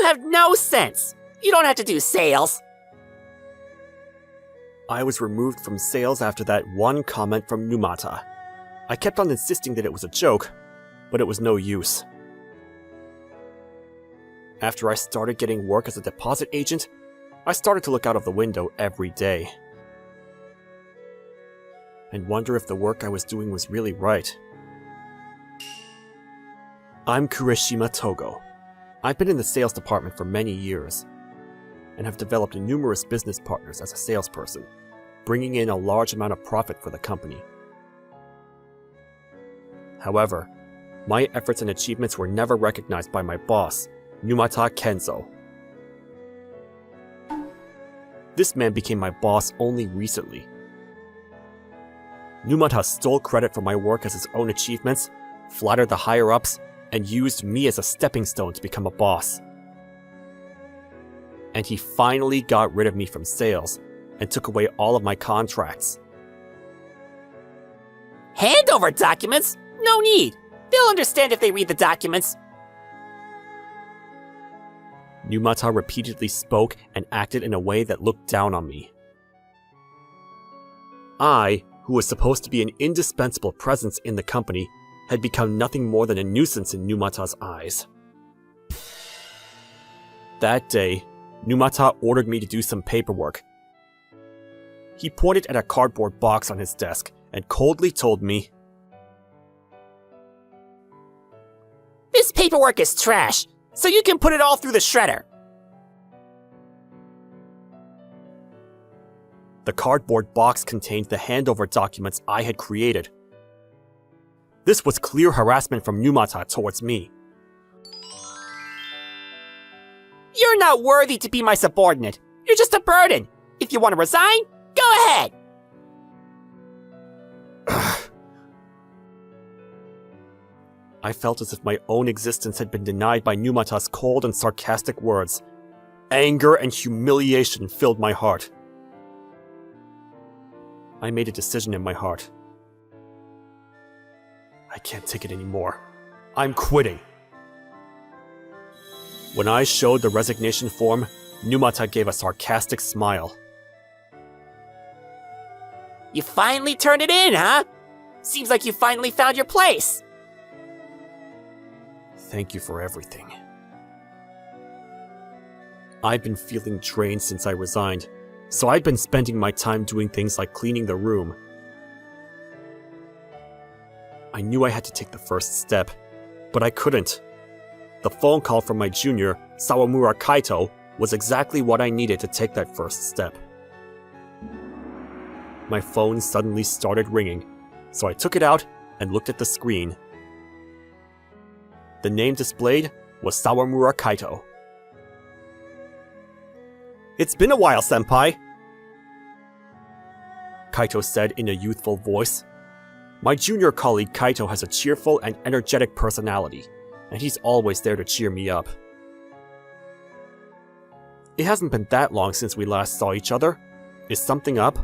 have no sense. You don't have to do sales. I was removed from sales after that one comment from Numata. I kept on insisting that it was a joke, but it was no use. After I started getting work as a deposit agent, I started to look out of the window every day and wonder if the work I was doing was really right. I'm Kureshima Togo. I've been in the sales department for many years and have developed numerous business partners as a salesperson, bringing in a large amount of profit for the company. However, my efforts and achievements were never recognized by my boss, Numata Kenzo. This man became my boss only recently. Numata stole credit for my work as his own achievements, flattered the higher-ups, and used me as a stepping stone to become a boss. And he finally got rid of me from sales and took away all of my contracts. Handover documents? No need. They'll understand if they read the documents. Numata repeatedly spoke and acted in a way that looked down on me. I, who was supposed to be an indispensable presence in the company, had become nothing more than a nuisance in Numata's eyes. That day, Numata ordered me to do some paperwork. He pointed at a cardboard box on his desk and coldly told me, "This paperwork is trash, so you can put it all through the shredder." The cardboard box contained the handover documents I had created. This was clear harassment from Numata towards me. "You're not worthy to be my subordinate. You're just a burden. If you want to resign, go ahead." I felt as if my own existence had been denied by Numata's cold and sarcastic words. Anger and humiliation filled my heart. I made a decision in my heart. I can't take it anymore. I'm quitting. When I showed the resignation form, Numata gave a sarcastic smile. "You finally turned it in, huh? Seems like you finally found your place." Thank you for everything. I've been feeling drained since I resigned, so I'd been spending my time doing things like cleaning the room. I knew I had to take the first step, but I couldn't. The phone call from my junior, Sawamura Kaito, was exactly what I needed to take that first step. My phone suddenly started ringing, so I took it out and looked at the screen. The name displayed was Sawamura Kaito. "It's been a while, senpai," Kaito said in a youthful voice. My junior colleague Kaito has a cheerful and energetic personality, and he's always there to cheer me up. "It hasn't been that long since we last saw each other. Is something up?"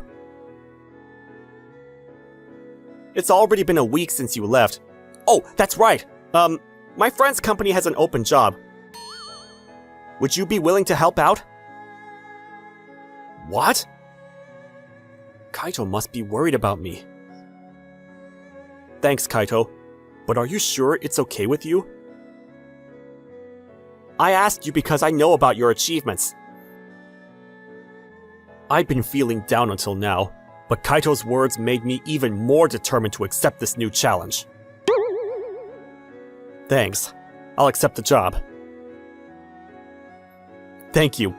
"It's already been a week since you left. Oh, that's right. My friend's company has an open job. Would you be willing to help out?" What? Kaito must be worried about me. Thanks, Kaito. But are you sure it's okay with you? I asked you because I know about your achievements. I'd been feeling down until now, but Kaito's words made me even more determined to accept this new challenge. Thanks. I'll accept the job. Thank you.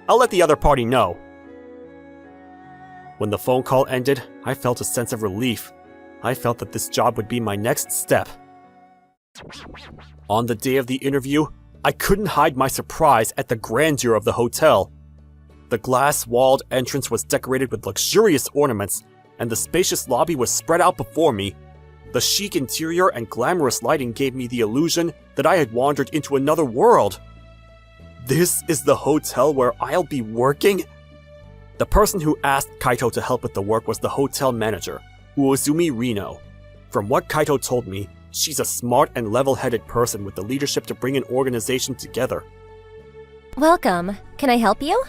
I'll let the other party know. When the phone call ended, I felt a sense of relief. I felt that this job would be my next step. On the day of the interview, I couldn't hide my surprise at the grandeur of the hotel. The glass-walled entrance was decorated with luxurious ornaments, and the spacious lobby was spread out before me. The chic interior and glamorous lighting gave me the illusion that I had wandered into another world. This is the hotel where I'll be working? The person who asked Kaito to help with the work was the hotel manager, Uozumi Rino. From what Kaito told me, she's a smart and level-headed person with the leadership to bring an organization together. Welcome. Can I help you?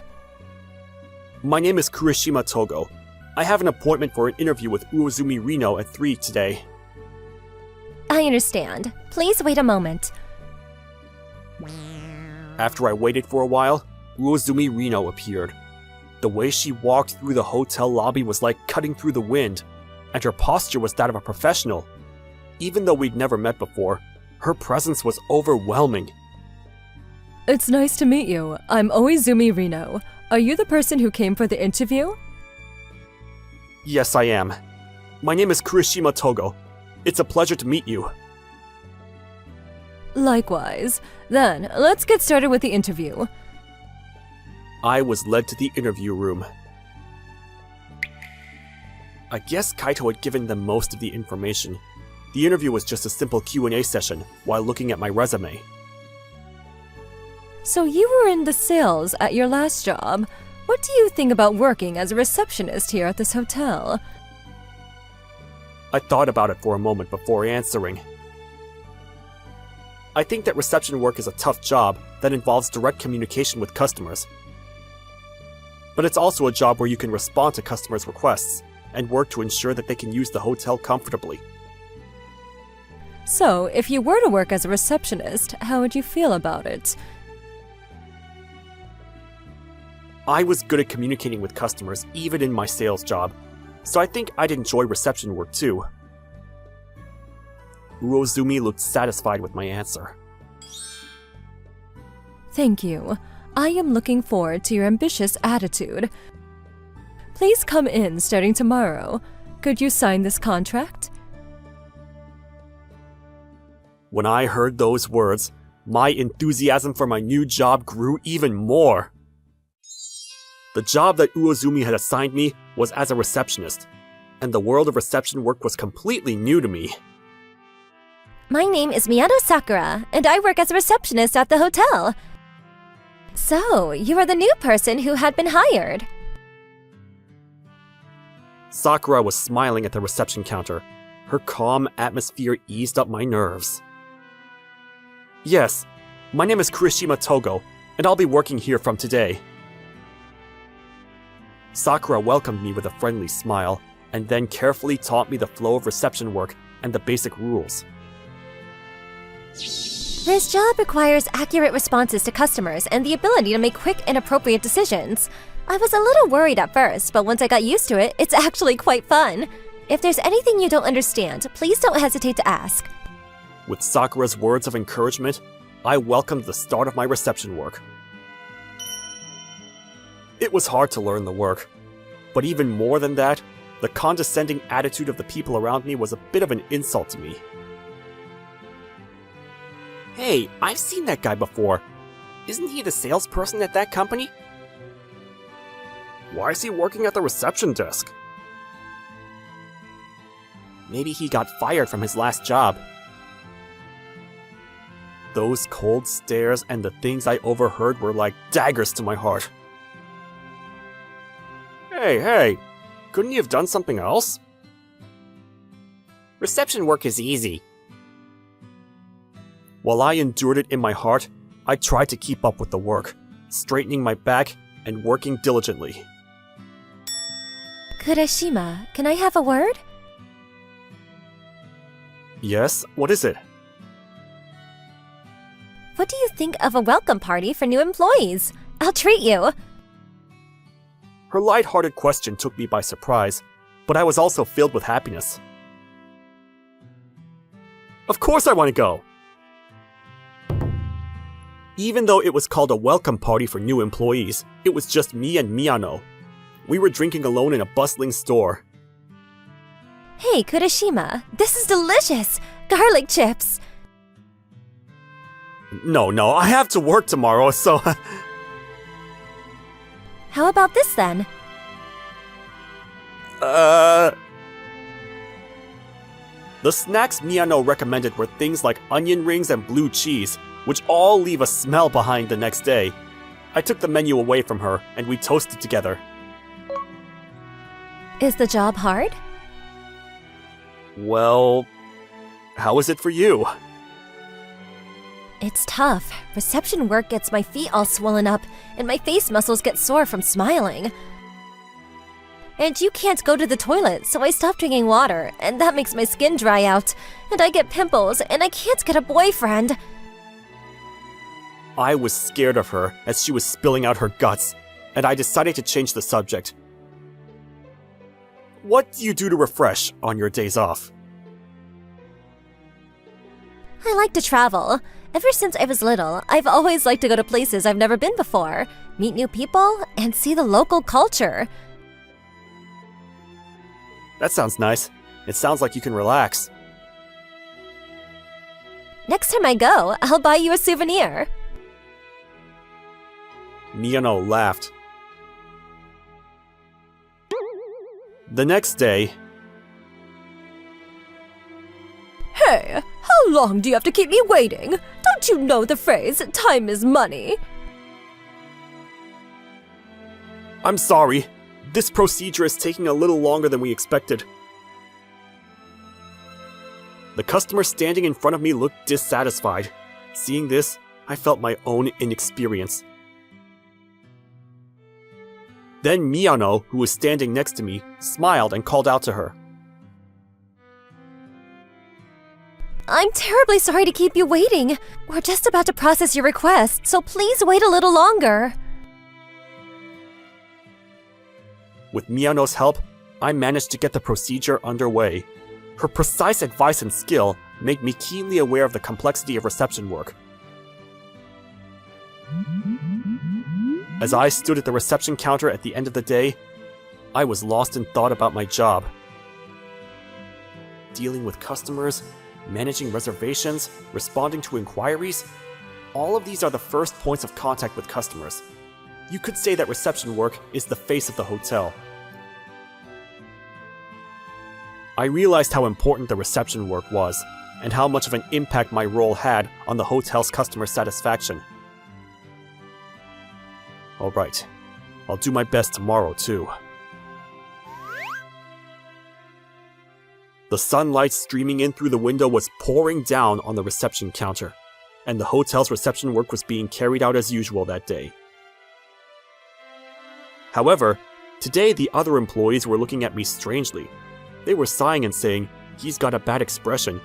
My name is Kurishima Togo. I have an appointment for an interview with Uozumi Rino at 3 today. I understand. Please wait a moment. After I waited for a while, Uozumi Rino appeared. The way she walked through the hotel lobby was like cutting through the wind, and her posture was that of a professional. Even though we'd never met before, her presence was overwhelming. It's nice to meet you. I'm Uozumi Rino. Are you the person who came for the interview? Yes, I am. My name is Kurishima Togo. It's a pleasure to meet you. Likewise. Then, let's get started with the interview. I was led to the interview room. I guess Kaito had given them most of the information. The interview was just a simple Q&A session while looking at my resume. So you were in the sales at your last job. What do you think about working as a receptionist here at this hotel? I thought about it for a moment before answering. I think that reception work is a tough job that involves direct communication with customers. But it's also a job where you can respond to customers' requests and work to ensure that they can use the hotel comfortably. So, if you were to work as a receptionist, how would you feel about it? I was good at communicating with customers even in my sales job, so I think I'd enjoy reception work too. Uozumi looked satisfied with my answer. Thank you. I am looking forward to your ambitious attitude. Please come in starting tomorrow. Could you sign this contract? When I heard those words, my enthusiasm for my new job grew even more. The job that Uozumi had assigned me was as a receptionist, and the world of reception work was completely new to me. My name is Miyano Sakura, and I work as a receptionist at the hotel. So, you are the new person who had been hired. Sakura was smiling at the reception counter. Her calm atmosphere eased up my nerves. Yes, my name is Kurishima Togo, and I'll be working here from today. Sakura welcomed me with a friendly smile, and then carefully taught me the flow of reception work and the basic rules. This job requires accurate responses to customers and the ability to make quick and appropriate decisions. I was a little worried at first, but once I got used to it, it's actually quite fun. If there's anything you don't understand, please don't hesitate to ask. With Sakura's words of encouragement, I welcomed the start of my reception work. It was hard to learn the work, but even more than that, the condescending attitude of the people around me was a bit of an insult to me. Hey, I've seen that guy before. Isn't he the salesperson at that company? Why is he working at the reception desk? Maybe he got fired from his last job. Those cold stares and the things I overheard were like daggers to my heart. Hey, couldn't you have done something else? Reception work is easy. While I endured it in my heart, I tried to keep up with the work, straightening my back and working diligently. Kurashima, can I have a word? Yes, what is it? What do you think of a welcome party for new employees? I'll treat you. Her light-hearted question took me by surprise, but I was also filled with happiness. Of course I want to go! Even though it was called a welcome party for new employees, it was just me and Miyano. We were drinking alone in a bustling store. Hey, Kurashima, this is delicious! Garlic chips! No, I have to work tomorrow, so... How about this then? The snacks Miyano recommended were things like onion rings and blue cheese, which all leave a smell behind the next day. I took the menu away from her, and we toasted together. Is the job hard? Well, how is it for you? It's tough. Reception work gets my feet all swollen up, and my face muscles get sore from smiling. And you can't go to the toilet, so I stop drinking water, and that makes my skin dry out, and I get pimples, and I can't get a boyfriend. I was scared of her as she was spilling out her guts, and I decided to change the subject. What do you do to refresh on your days off? I like to travel. Ever since I was little, I've always liked to go to places I've never been before, meet new people, and see the local culture. That sounds nice. It sounds like you can relax. Next time I go, I'll buy you a souvenir. Miyano laughed. The next day... Hey, how long do you have to keep me waiting? Don't you know the phrase, time is money? I'm sorry. This procedure is taking a little longer than we expected. The customer standing in front of me looked dissatisfied. Seeing this, I felt my own inexperience. Then Miyano, who was standing next to me, smiled and called out to her. I'm terribly sorry to keep you waiting. We're just about to process your request, so please wait a little longer. With Miyano's help, I managed to get the procedure underway. Her precise advice and skill made me keenly aware of the complexity of reception work. As I stood at the reception counter at the end of the day, I was lost in thought about my job. Dealing with customers, managing reservations, responding to inquiries, all of these are the first points of contact with customers. You could say that reception work is the face of the hotel. I realized how important the reception work was, and how much of an impact my role had on the hotel's customer satisfaction. Alright, I'll do my best tomorrow too. The sunlight streaming in through the window was pouring down on the reception counter, and the hotel's reception work was being carried out as usual that day. However, today the other employees were looking at me strangely. They were sighing and saying, "He's got a bad expression."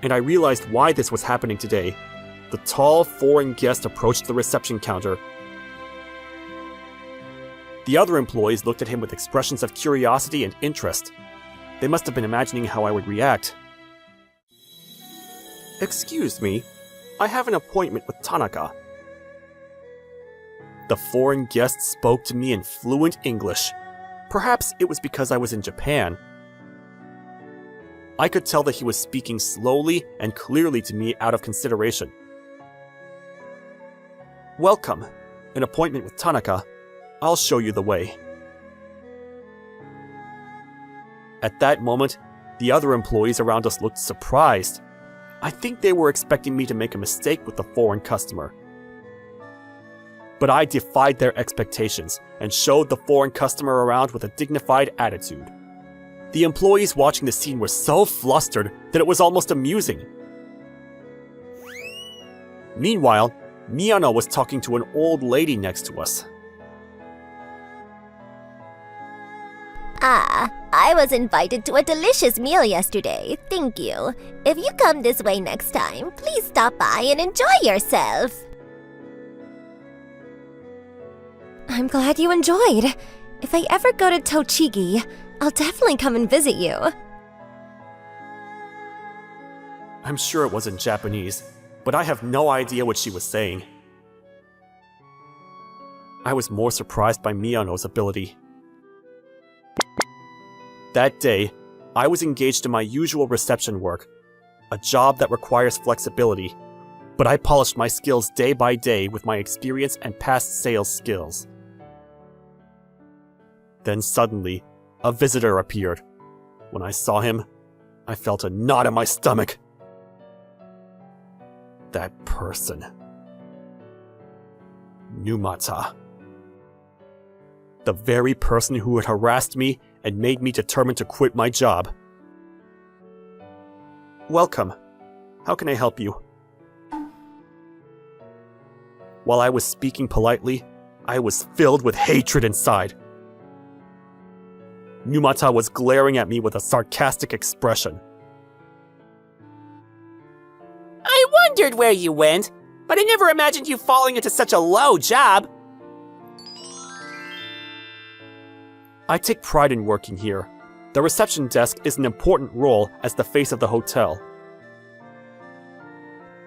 And I realized why this was happening today. The tall, foreign guest approached the reception counter. The other employees looked at him with expressions of curiosity and interest. They must have been imagining how I would react. "Excuse me, I have an appointment with Tanaka." The foreign guest spoke to me in fluent English. Perhaps it was because I was in Japan. I could tell that he was speaking slowly and clearly to me out of consideration. "Welcome. An appointment with Tanaka. I'll show you the way." At that moment, the other employees around us looked surprised. I think they were expecting me to make a mistake with the foreign customer. But I defied their expectations and showed the foreign customer around with a dignified attitude. The employees watching the scene were so flustered that it was almost amusing. Meanwhile, Miyano was talking to an old lady next to us. I was invited to a delicious meal yesterday, thank you. If you come this way next time, please stop by and enjoy yourself. I'm glad you enjoyed. If I ever go to Tochigi, I'll definitely come and visit you. I'm sure it was in Japanese, but I have no idea what she was saying. I was more surprised by Miyano's ability. That day, I was engaged in my usual reception work, a job that requires flexibility, but I polished my skills day by day with my experience and past sales skills. Then suddenly, a visitor appeared. When I saw him, I felt a knot in my stomach. That person. Numata. The very person who had harassed me and made me determined to quit my job. "Welcome. How can I help you? While I was speaking politely, I was filled with hatred inside. Numata was glaring at me with a sarcastic expression. I wondered where you went, but I never imagined you falling into such a low job. I take pride in working here. The reception desk is an important role as the face of the hotel.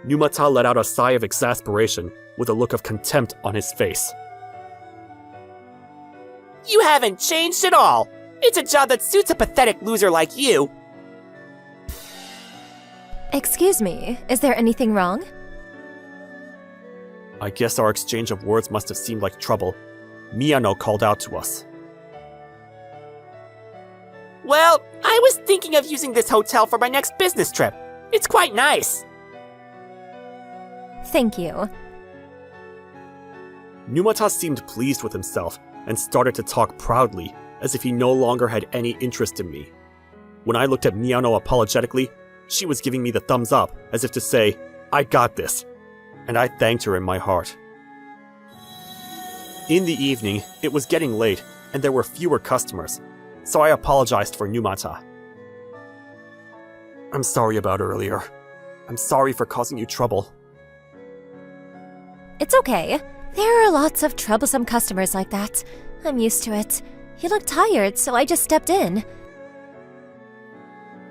Numata let out a sigh of exasperation with a look of contempt on his face. You haven't changed at all. It's a job that suits a pathetic loser like you. Excuse me, is there anything wrong? I guess our exchange of words must have seemed like trouble. Miyano called out to us. Well, I was thinking of using this hotel for my next business trip. It's quite nice. Thank you. Numata seemed pleased with himself and started to talk proudly, as if he no longer had any interest in me. When I looked at Miyano apologetically, she was giving me the thumbs up, as if to say, I got this, and I thanked her in my heart. In the evening, it was getting late, and there were fewer customers, so I apologized for Numata. I'm sorry about earlier. I'm sorry for causing you trouble. It's okay. There are lots of troublesome customers like that. I'm used to it. You look tired, so I just stepped in.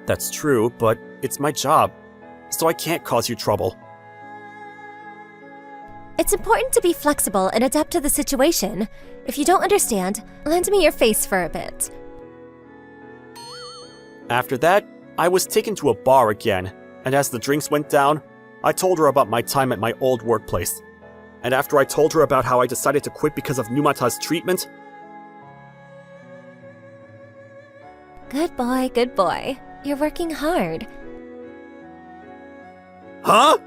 That's true, but it's my job, so I can't cause you trouble. It's important to be flexible and adapt to the situation. If you don't understand, lend me your face for a bit. After that, I was taken to a bar again, and as the drinks went down, I told her about my time at my old workplace. And after I told her about how I decided to quit because of Numata's treatment... Good boy, good boy. You're working hard. Huh?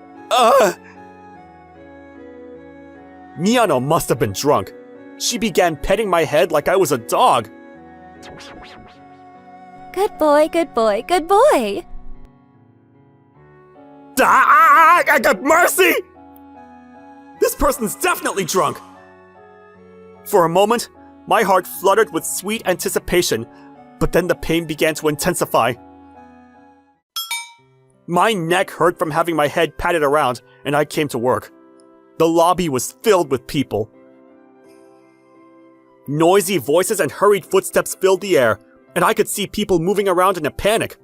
Miyano must have been drunk. She began petting my head like I was a dog. Good boy, good boy, good boy! Mercy! This person's definitely drunk! For a moment, my heart fluttered with sweet anticipation, but then the pain began to intensify. My neck hurt from having my head patted around, and I came to work. The lobby was filled with people. Noisy voices and hurried footsteps filled the air, and I could see people moving around in a panic.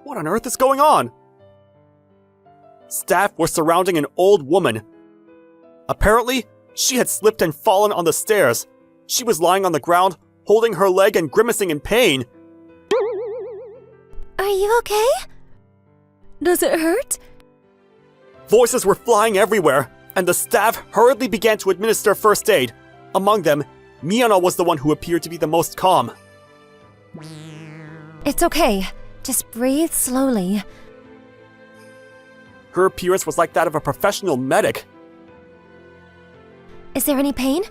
What on earth is going on? Staff were surrounding an old woman. Apparently, she had slipped and fallen on the stairs. She was lying on the ground, holding her leg and grimacing in pain. Are you okay? Does it hurt? Voices were flying everywhere, and the staff hurriedly began to administer first aid. Among them, Miyano was the one who appeared to be the most calm. It's okay. Just breathe slowly. Her appearance was like that of a professional medic. Is there any pain?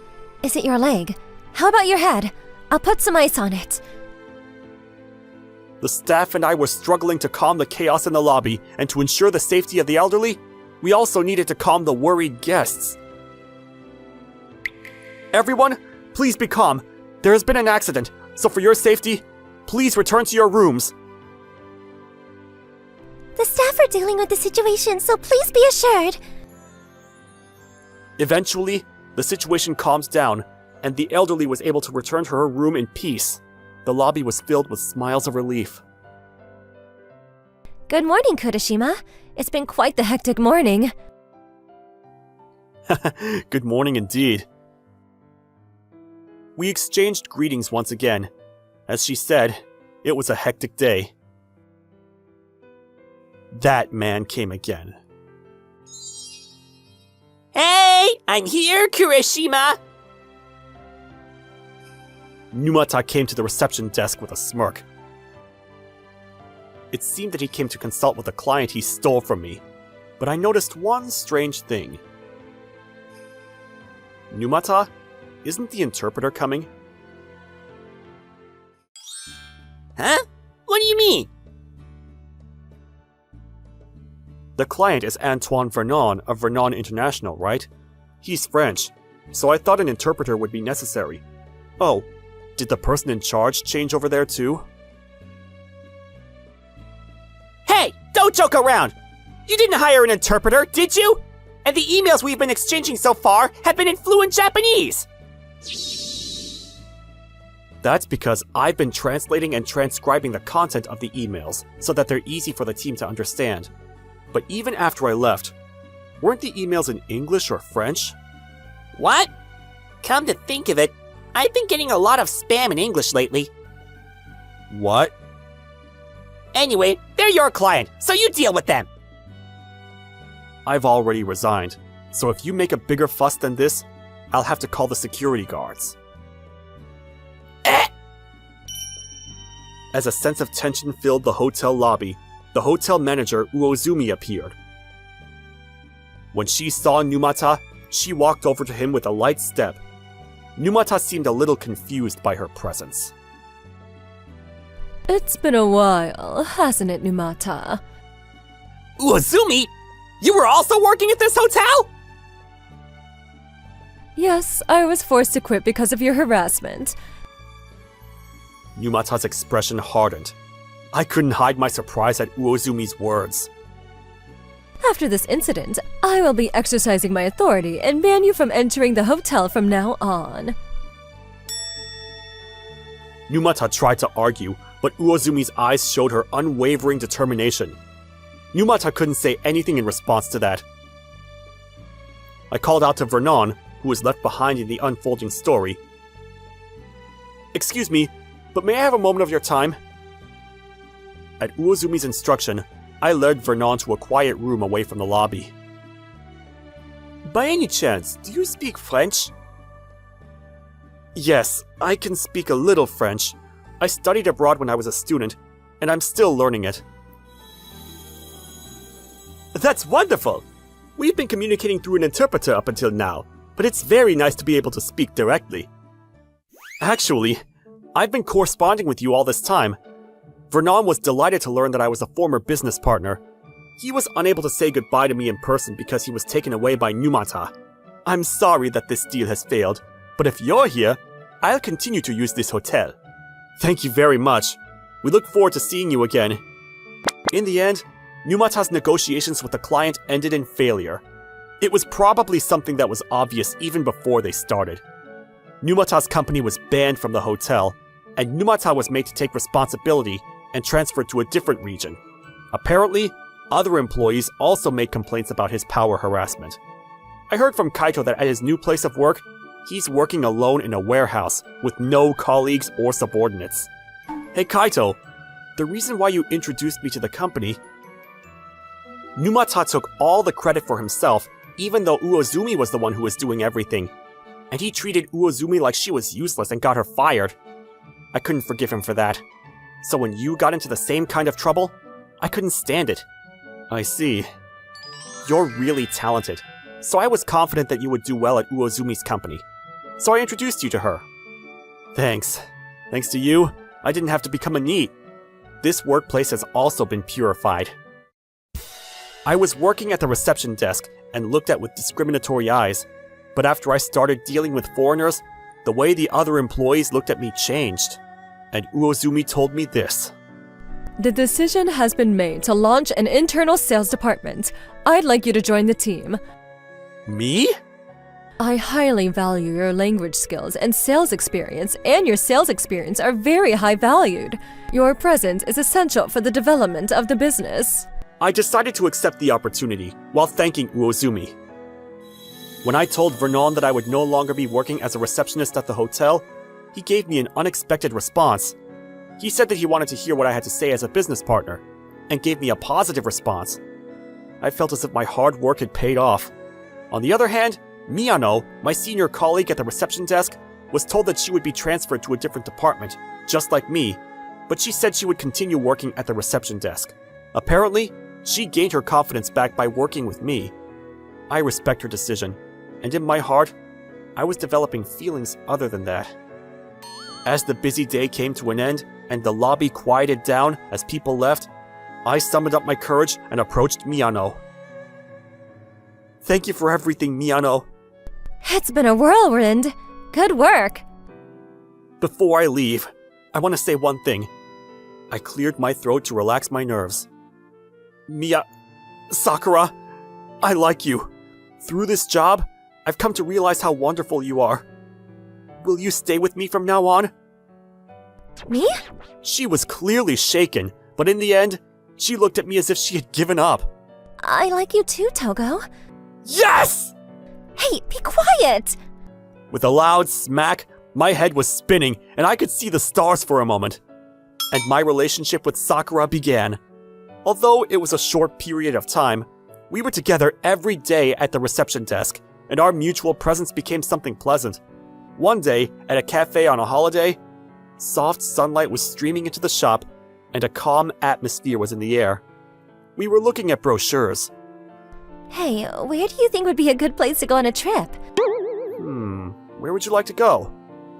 Is it your leg? How about your head? I'll put some ice on it. The staff and I were struggling to calm the chaos in the lobby, and to ensure the safety of the elderly, we also needed to calm the worried guests. Everyone, please be calm. There has been an accident, so for your safety, please return to your rooms. The staff are dealing with the situation, so please be assured. Eventually, the situation calmed down, and the elderly was able to return to her room in peace. The lobby was filled with smiles of relief. Good morning, Kurashima. It's been quite the hectic morning. Good morning indeed. We exchanged greetings once again. As she said, it was a hectic day. That man came again. Hey, I'm here, Kurashima. Numata came to the reception desk with a smirk. It seemed that he came to consult with a client he stole from me, but I noticed one strange thing. Numata, isn't the interpreter coming? Huh? What do you mean? The client is Antoine Vernon of Vernon International, right? He's French, so I thought an interpreter would be necessary. Oh, did the person in charge change over there too? Hey, don't joke around! You didn't hire an interpreter, did you? And the emails we've been exchanging so far have been in fluent Japanese! That's because I've been translating and transcribing the content of the emails so that they're easy for the team to understand. But even after I left, weren't the emails in English or French? What? Come to think of it, I've been getting a lot of spam in English lately. What? Anyway, they're your client, so you deal with them. I've already resigned, so if you make a bigger fuss than this, I'll have to call the security guards. As a sense of tension filled the hotel lobby, the hotel manager Uozumi appeared. When she saw Numata, she walked over to him with a light step. Numata seemed a little confused by her presence. It's been a while, hasn't it, Numata? Uozumi? You were also working at this hotel? Yes, I was forced to quit because of your harassment. Numata's expression hardened. I couldn't hide my surprise at Uozumi's words. After this incident, I will be exercising my authority and ban you from entering the hotel from now on. Numata tried to argue, but Uozumi's eyes showed her unwavering determination. Numata couldn't say anything in response to that. I called out to Vernon, who was left behind in the unfolding story. Excuse me, but may I have a moment of your time? At Uozumi's instruction, I led Vernon to a quiet room away from the lobby. By any chance, do you speak French? Yes, I can speak a little French. I studied abroad when I was a student, and I'm still learning it. That's wonderful! We've been communicating through an interpreter up until now, but it's very nice to be able to speak directly. Actually, I've been corresponding with you all this time. Vernon was delighted to learn that I was a former business partner. He was unable to say goodbye to me in person because he was taken away by Numata. I'm sorry that this deal has failed, but if you're here, I'll continue to use this hotel. Thank you very much. We look forward to seeing you again. In the end, Numata's negotiations with the client ended in failure. It was probably something that was obvious even before they started. Numata's company was banned from the hotel, and Numata was made to take responsibility and transferred to a different region. Apparently, other employees also made complaints about his power harassment. I heard from Kaito that at his new place of work, he's working alone in a warehouse with no colleagues or subordinates. Hey Kaito, the reason why you introduced me to the company... Numata took all the credit for himself, even though Uozumi was the one who was doing everything. And he treated Uozumi like she was useless and got her fired. I couldn't forgive him for that. So when you got into the same kind of trouble, I couldn't stand it. I see. You're really talented, so I was confident that you would do well at Uozumi's company. So I introduced you to her. Thanks. Thanks to you, I didn't have to become a NEET. This workplace has also been purified. I was working at the reception desk and looked at with discriminatory eyes, but after I started dealing with foreigners, the way the other employees looked at me changed. And Uozumi told me this. The decision has been made to launch an internal sales department. I'd like you to join the team. Me? I highly value your language skills and sales experience, and your sales experience are very high valued. Your presence is essential for the development of the business. I decided to accept the opportunity while thanking Uozumi. When I told Vernon that I would no longer be working as a receptionist at the hotel, he gave me an unexpected response. He said that he wanted to hear what I had to say as a business partner, and gave me a positive response. I felt as if my hard work had paid off. On the other hand, Miyano, my senior colleague at the reception desk, was told that she would be transferred to a different department, just like me, but she said she would continue working at the reception desk. Apparently, she gained her confidence back by working with me. I respect her decision, and in my heart, I was developing feelings other than that. As the busy day came to an end and the lobby quieted down as people left, I summoned up my courage and approached Miyano. Thank you for everything, Miyano. It's been a whirlwind. Good work. Before I leave, I want to say one thing. I cleared my throat to relax my nerves. Sakura, I like you. Through this job, I've come to realize how wonderful you are. Will you stay with me from now on? Me? She was clearly shaken, but in the end, she looked at me as if she had given up. I like you too, Togo. Yes! Hey, be quiet! With a loud smack, my head was spinning and I could see the stars for a moment. And my relationship with Sakura began. Although it was a short period of time, we were together every day at the reception desk, and our mutual presence became something pleasant. One day, at a cafe on a holiday, soft sunlight was streaming into the shop, and a calm atmosphere was in the air. We were looking at brochures. Hey, where do you think would be a good place to go on a trip? Where would you like to go?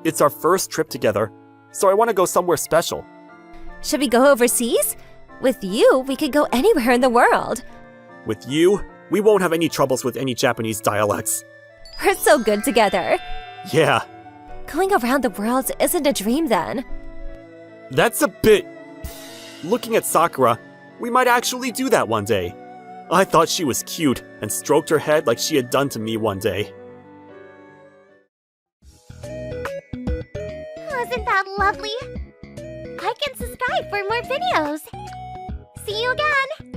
It's our first trip together, so I want to go somewhere special. Should we go overseas? With you, we could go anywhere in the world. With you, we won't have any troubles with any Japanese dialects. We're so good together. Yeah, Going around the world isn't a dream then. that's a bit... Looking at Sakura, we might actually do that one day. I thought she was cute and stroked her head like she had done to me one day. Wasn't that lovely? Like and subscribe for more videos. See you again!